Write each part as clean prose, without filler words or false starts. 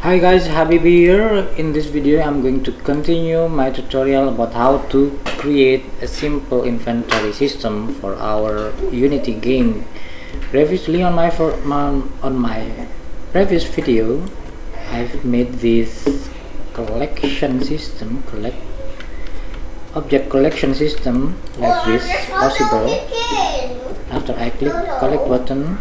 Hi guys, Habib here. In this video I'm going to continue my tutorial about how to create a simple inventory system for our Unity game. Previously on my previous video I've made this collection system, object collection system like this possible. After I click collect button,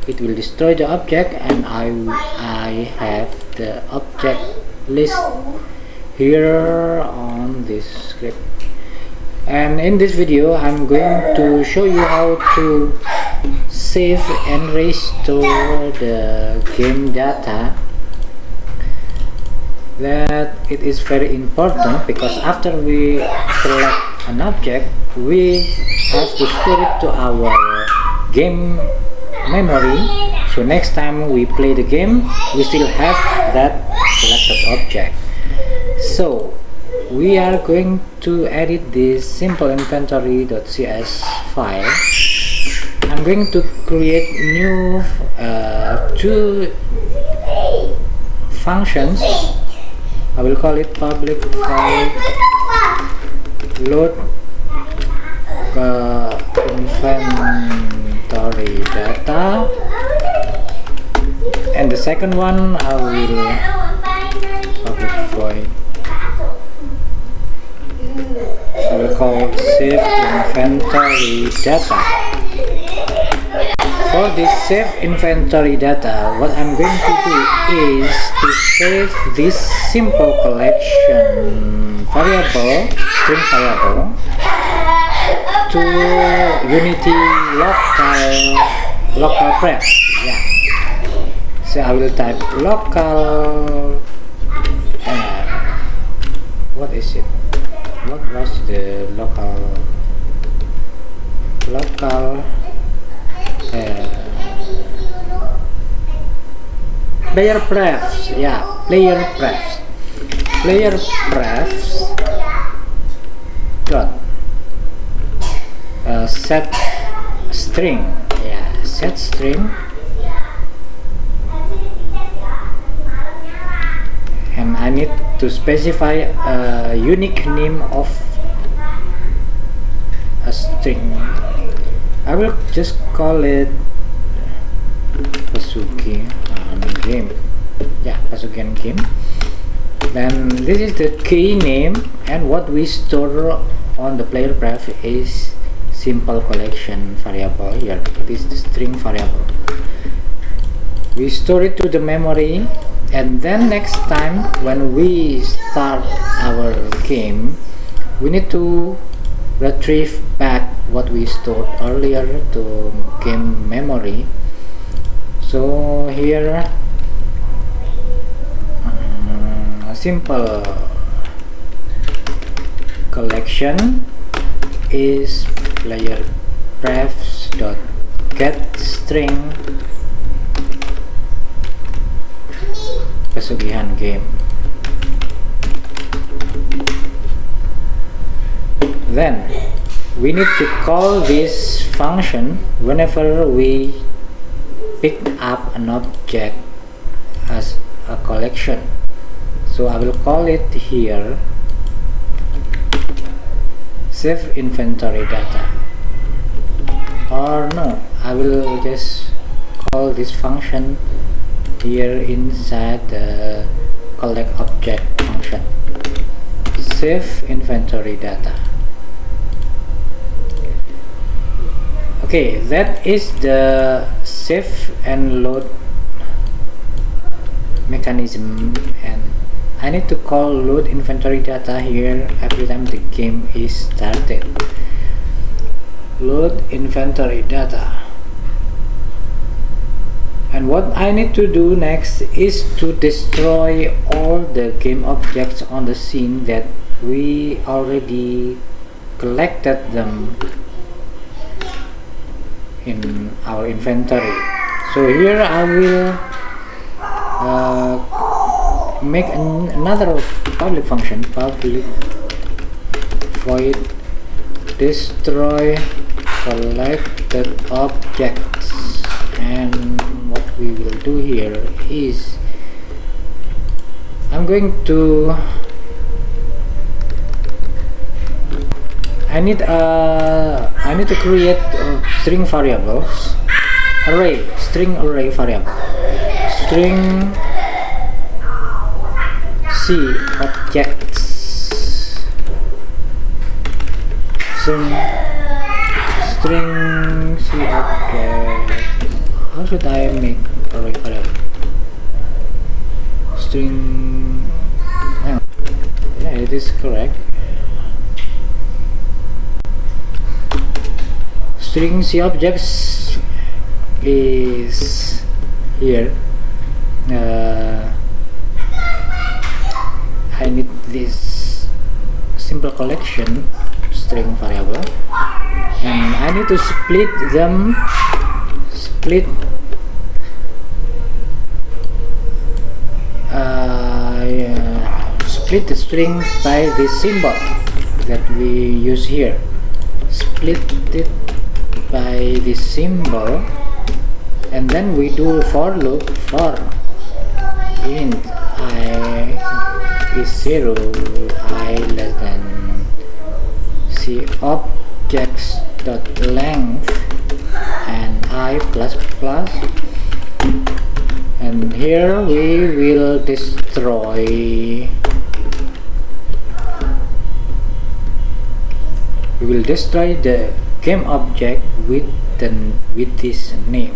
it will destroy the object, and I have the object list here on this script. And in this video I'm going to show you how to save and restore the game data. That it is very important because after we select an object, we have to store it to our game memory, so next time we play the game we still have that selected object. So we are going to edit this simple inventory.cs file. I'm going to create new two functions. I will call it public file load inventory data, and the second one I will public void. I will call save inventory data. For this save inventory data, what I'm going to do is to save this simple collection variable, string variable, to Unity local pref. Yeah. So I will type local. What is it? What was the local player prefs? Yeah, player prefs dot set string. Yeah, set string, and I need to specify a unique name of a string. I will just call it Pasugian game. Yeah, Pasugian game. Then this is the key name, and what we store on the player pref is simple collection variable. Here it is the string variable. We store it to the memory, and then next time when we start our game we need to retrieve back what we stored earlier to game memory. So here a simple collection is player prefs dot get string Pesugihan game. Then we need to call this function whenever we pick up an object as a collection. So I will call it here save inventory data, or no, I will just call this function here inside the collect object function, save inventory data. Okay, that is the save and load mechanism, and I need to call load inventory data here every time the game is started. Load inventory data. And what I need to do next is to destroy all the game objects on the scene that we already collected them in our inventory. So here I will make another public function, public void destroy collected objects, and what we will do here is I'm going to I need to create string variables string array variable string C objects string C object. How should I make array variable? String, yeah, it is correct. String C objects is here. I need this simple collection string variable, and I need to split the string by the symbol that we use here. Split it by this symbol, and then we do for loop for int I is 0, I less than C objects dot length and I plus plus, and here we will destroy the game object with this name.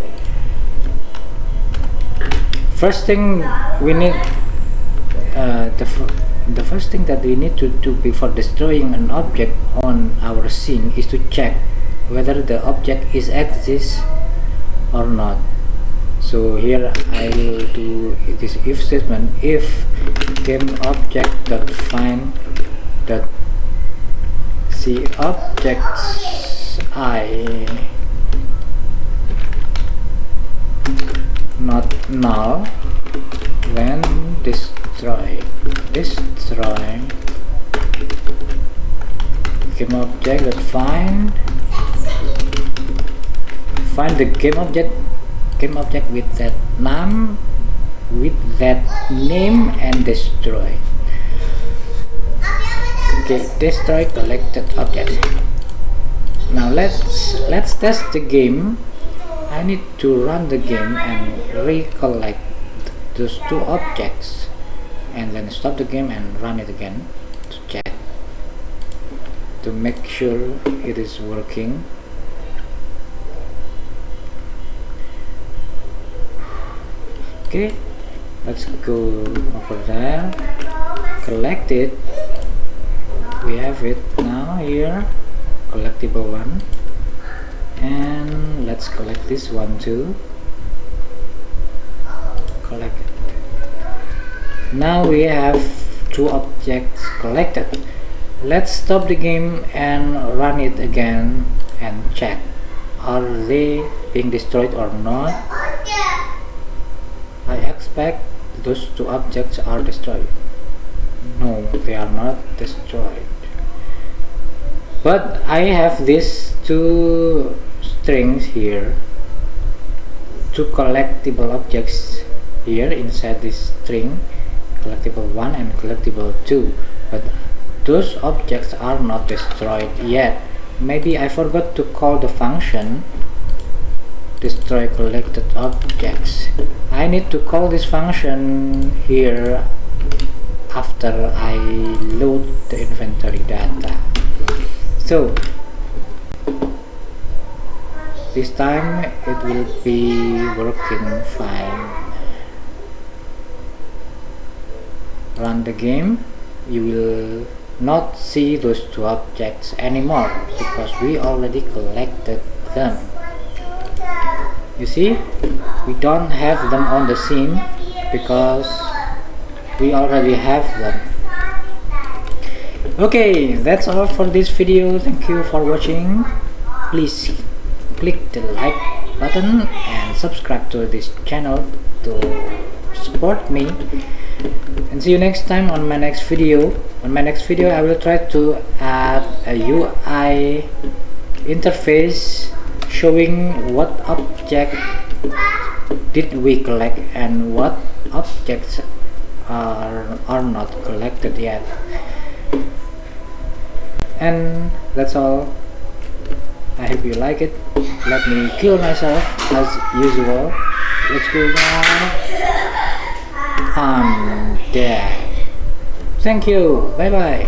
First thing we need the first thing that we need to do before destroying an object on our scene is to check whether the object is exists or not. So here I will do this if statement: if game object dot find dot see objects I not null, then destroy game object that find the game object with that name and destroy. Okay, destroy collected objects. Now let's test the game. I need to run the game and recollect those two objects, and then stop the game and run it again to check, to make sure it is working. Okay, let's go over there, collect it. We have it now here, collectible one, and let's collect this one too. Collect it. Now we have two objects collected. Let's stop the game and run it again and check, are they being destroyed or not. I expect those two objects are destroyed. No, they are not destroyed. But I have these two strings here, two collectible objects here inside this string, collectible 1 and collectible 2, but those objects are not destroyed yet. Maybe I forgot to call the function destroy collected objects. I need to call this function here after I load the inventory data. So this time it will be working fine. Run the game. You will not see those two objects anymore because we already collected them. You see, we don't have them on the scene because we already have them. Okay, that's all for this video. Thank you for watching. Please click the like button and subscribe to this channel to support me, and see you next time on my next video. On my next video I will try to add a UI interface showing what object did we collect and what objects are not collected yet. And that's all. I hope you like it. Let me kill myself as usual. Let's go now. I'm dead. Thank you. Bye bye.